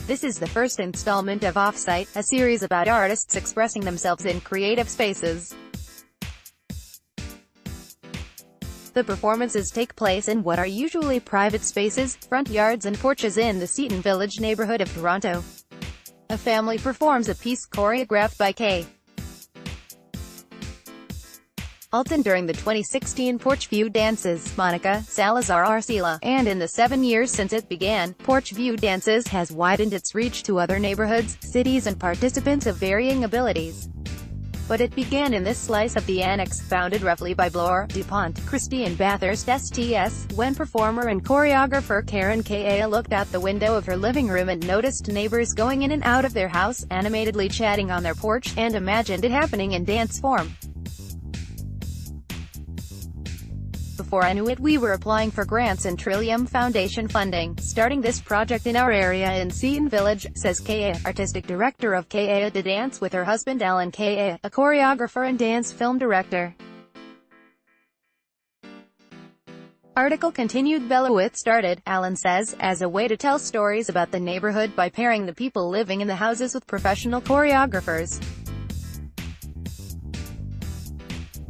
This is the first installment of Offsite, a series about artists expressing themselves in creative spaces. The performances take place in what are usually private spaces, front yards and porches in the Seton Village neighborhood of Toronto. A family performs a piece choreographed by K. Alton during the 2016 Porch View Dances, Monica Salazar Arcila, and in the 7 years since it began, Porch View Dances has widened its reach to other neighborhoods, cities and participants of varying abilities. But it began in this slice of the annex, founded roughly by Bloor, DuPont, Christie and Bathurst STS, when performer and choreographer Karen Ka looked out the window of her living room and noticed neighbors going in and out of their house, animatedly chatting on their porch, and imagined it happening in dance form. Before I knew it, we were applying for grants and Trillium Foundation funding, starting this project in our area in Seton Village, says Ka, artistic director of Ka to Dance with her husband Alan Ka, a choreographer and dance film director. Article continued. Bellowith started, Alan says, as a way to tell stories about the neighborhood by pairing the people living in the houses with professional choreographers.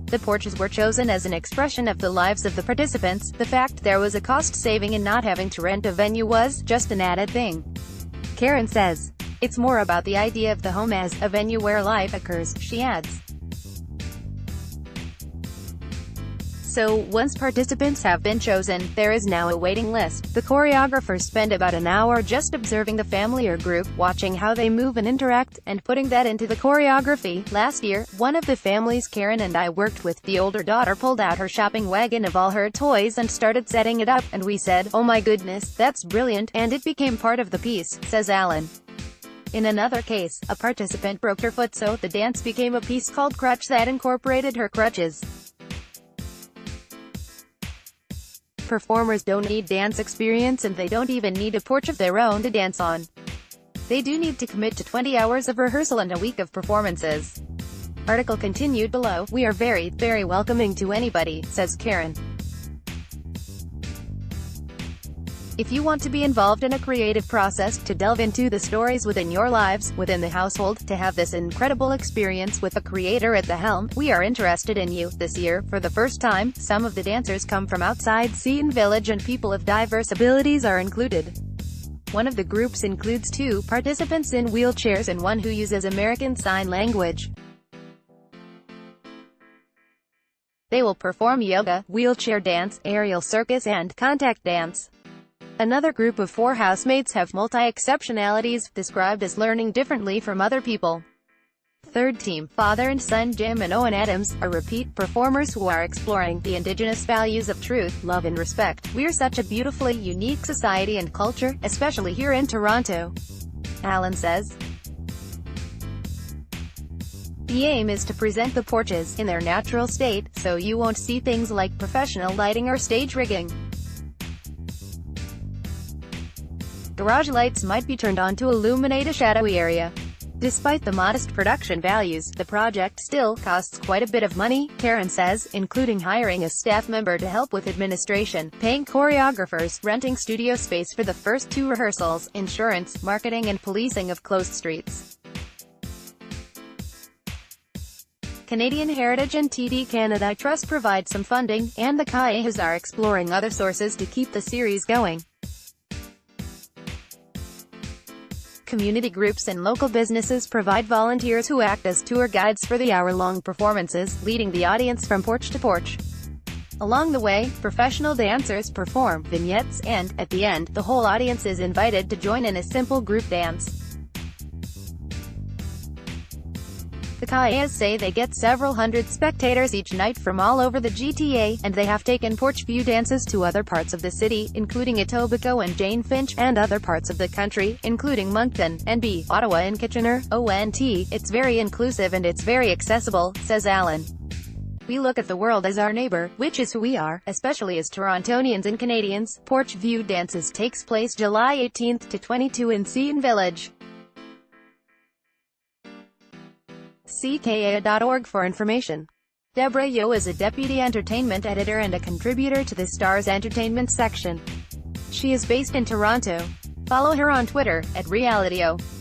The porches were chosen as an expression of the lives of the participants. The fact there was a cost saving in not having to rent a venue was just an added thing. Karen says, "It's more about the idea of the home as a venue where life occurs," she adds. So, once participants have been chosen, there is now a waiting list. The choreographers spend about an hour just observing the family or group, watching how they move and interact, and putting that into the choreography. Last year, one of the families Karen and I worked with, the older daughter pulled out her shopping wagon of all her toys and started setting it up, and we said, "Oh my goodness, that's brilliant," and it became part of the piece, says Alan. In another case, a participant broke her foot, so the dance became a piece called Crutch that incorporated her crutches. Performers don't need dance experience and they don't even need a porch of their own to dance on. They do need to commit to 20 hours of rehearsal and a week of performances. Article continued below. "We are very, very welcoming to anybody," says Karen. If you want to be involved in a creative process, to delve into the stories within your lives, within the household, to have this incredible experience with a creator at the helm, we are interested in you. This year, for the first time, some of the dancers come from outside Seton Village and people of diverse abilities are included. One of the groups includes 2 participants in wheelchairs and one who uses American Sign Language. They will perform yoga, wheelchair dance, aerial circus and contact dance. Another group of 4 housemates have multi-exceptionalities, described as learning differently from other people. Third team, father and son Jim and Owen Adams, are repeat performers who are exploring the indigenous values of truth, love and respect. "We're such a beautifully unique society and culture, especially here in Toronto," Alan says. The aim is to present the porches in their natural state, so you won't see things like professional lighting or stage rigging. Garage lights might be turned on to illuminate a shadowy area. Despite the modest production values, the project still costs quite a bit of money, Karen says, including hiring a staff member to help with administration, paying choreographers, renting studio space for the first 2 rehearsals, insurance, marketing and policing of closed streets. Canadian Heritage and TD Canada Trust provide some funding, and the Kahas are exploring other sources to keep the series going. Community groups and local businesses provide volunteers who act as tour guides for the hour-long performances, leading the audience from porch to porch. Along the way, professional dancers perform vignettes and, at the end, the whole audience is invited to join in a simple group dance. The Kahas say they get several hundred spectators each night from all over the GTA, and they have taken Porch View Dances to other parts of the city, including Etobicoke and Jane Finch, and other parts of the country, including Moncton, NB, Ottawa and Kitchener, ONT. "It's very inclusive and it's very accessible," says Alan. "We look at the world as our neighbor, which is who we are, especially as Torontonians and Canadians." Porch View Dances takes place July 18th to 22 in Seton Village. See ka.org for information. Deborah Yo is a deputy entertainment editor and a contributor to the Star's entertainment section. She is based in Toronto. Follow her on Twitter, @realityo.